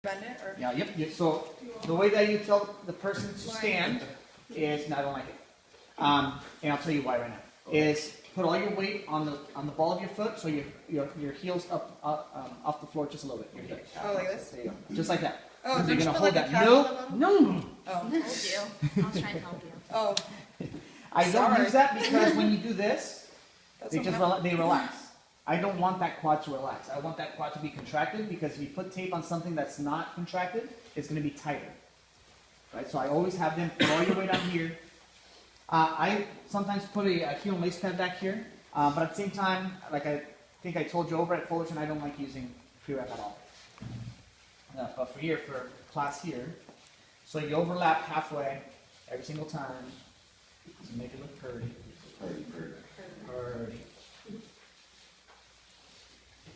Bend it or? Yeah, yep. So the way that you tell the person to stand is, no, I don't like it. And I'll tell you why right now. Is put all your weight on the ball of your foot, so your heels up off the floor just a little bit. Your heel. Oh, like this? There you go. Just like that. Oh, So you're gonna put hold like a that. cap on No, the bottom? no. Oh. Told you. I'll try and help you. Oh, I don't Sorry. use that because when you do this, that's they not just enough. they relax. I don't want that quad to relax. I want that quad to be contracted because if you put tape on something that's not contracted, it's going to be tighter. Right? So I always have them put all your weight on here. I sometimes put a heel and lace pad back here, but at the same time, like I think I told you over at Fullerton, I don't like using pre-wrap at all. But for here, for class here, so you overlap halfway every single time to make it look pretty. Pretty.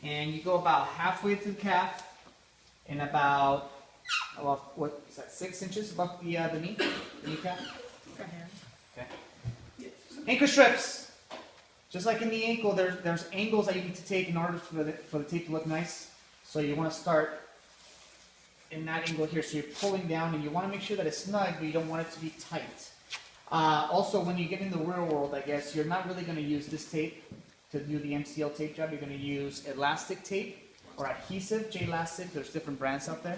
And you go about halfway through the calf and about, what is that, 6 inches above the knee, the kneecap? Okay. Anchor strips. Just like in the ankle, there's angles that you need to take in order for the tape to look nice. So you want to start in that angle here. So you're pulling down and you want to make sure that it's snug, but you don't want it to be tight. Also, when you get in the real world, I guess, you're not really going to use this tape to do the MCL tape job. You're going to use elastic tape or adhesive, J-Elastic. There's different brands out there.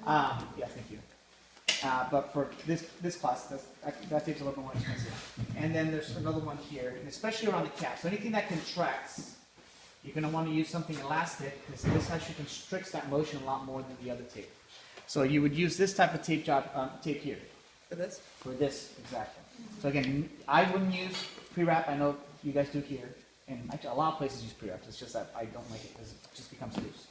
Yeah, thank you. But for this class, that tape's a little bit more expensive. And then there's another one here, and especially around the calf. So anything that contracts, you're going to want to use something elastic because this actually constricts that motion a lot more than the other tape. So you would use this type of tape here. For this? For this, exactly. So again, I wouldn't use pre-wrap. I know you guys do here. And actually, a lot of places use pre-wrap. It's just that I don't like it because it just becomes loose.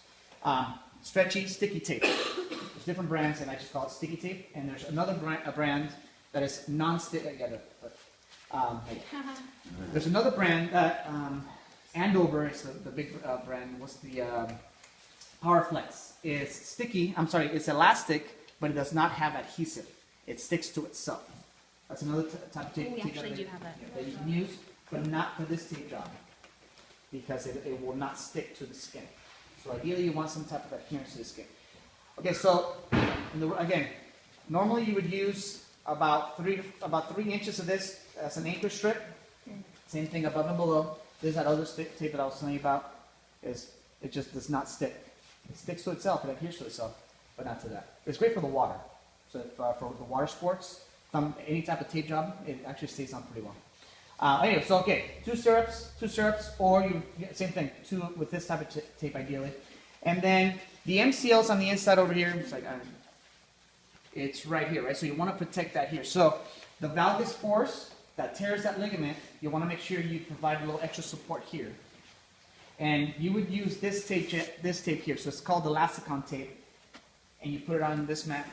Stretchy, sticky tape. There's different brands, and I just call it sticky tape. And there's another brand that is non-stick. There's another brand that Andover is the big brand. What's the PowerFlex? It's sticky. I'm sorry, it's elastic, but it does not have adhesive. It sticks to itself. That's another type of tape. We actually do have that. That you can use, but not for this tape job, because it will not stick to the skin. So ideally, you want some type of adherence to the skin. Okay, so again, normally you would use about 3 inches of this as an anchor strip. Same thing above and below. This that other tape that I was telling you about it just does not stick. It sticks to itself. It adheres to itself, but not to that. It's great for the water. So if, for the water sports, any type of tape job, it actually stays on pretty well. Anyway, so okay, two syrups, or same thing, 2 with this type of tape ideally. And then the MCLs on the inside over here, it's right here, right? So you want to protect that here. So the valgus force that tears that ligament, you want to make sure you provide a little extra support here. And you would use this tape here. So it's called Elasticon tape. And you put it on this manner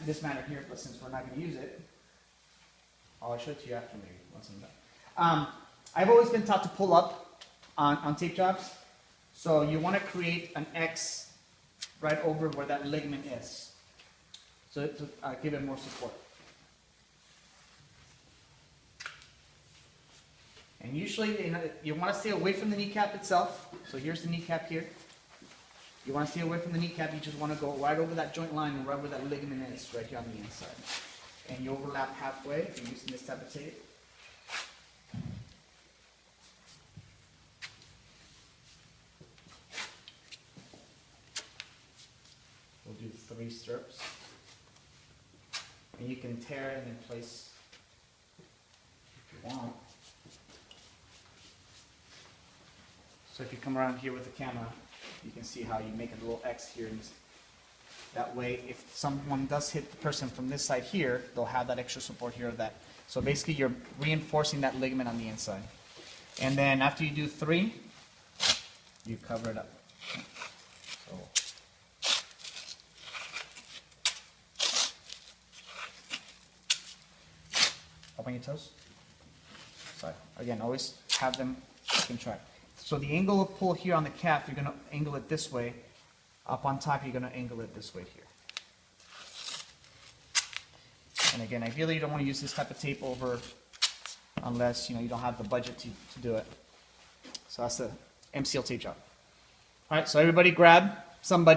here, but since we're not going to use it, I'll show it to you after maybe once I'm done. I've always been taught to pull up on tape jobs. So you want to create an X right over where that ligament is. So to give it more support. And usually you want to stay away from the kneecap itself. So here's the kneecap here. You want to stay away from the kneecap. You just want to go right over that joint line and right where that ligament is, right here on the inside. And you overlap halfway if you're using this type of tape. We'll do 3 strips. And you can tear it in place if you want. So if you come around here with the camera, you can see how you make a little X here. That way, if someone does hit the person from this side here, they'll have that extra support here. So basically, you're reinforcing that ligament on the inside. And then after you do 3, you cover it up. So, up on your toes. Sorry. Again, always have them contract. So the angle of pull here on the calf, you're going to angle it this way. Up on top, you're going to angle it this way here. And again, ideally, you don't want to use this type of tape over unless you don't have the budget to do it. So that's the MCL tape job. All right, so everybody grab somebody.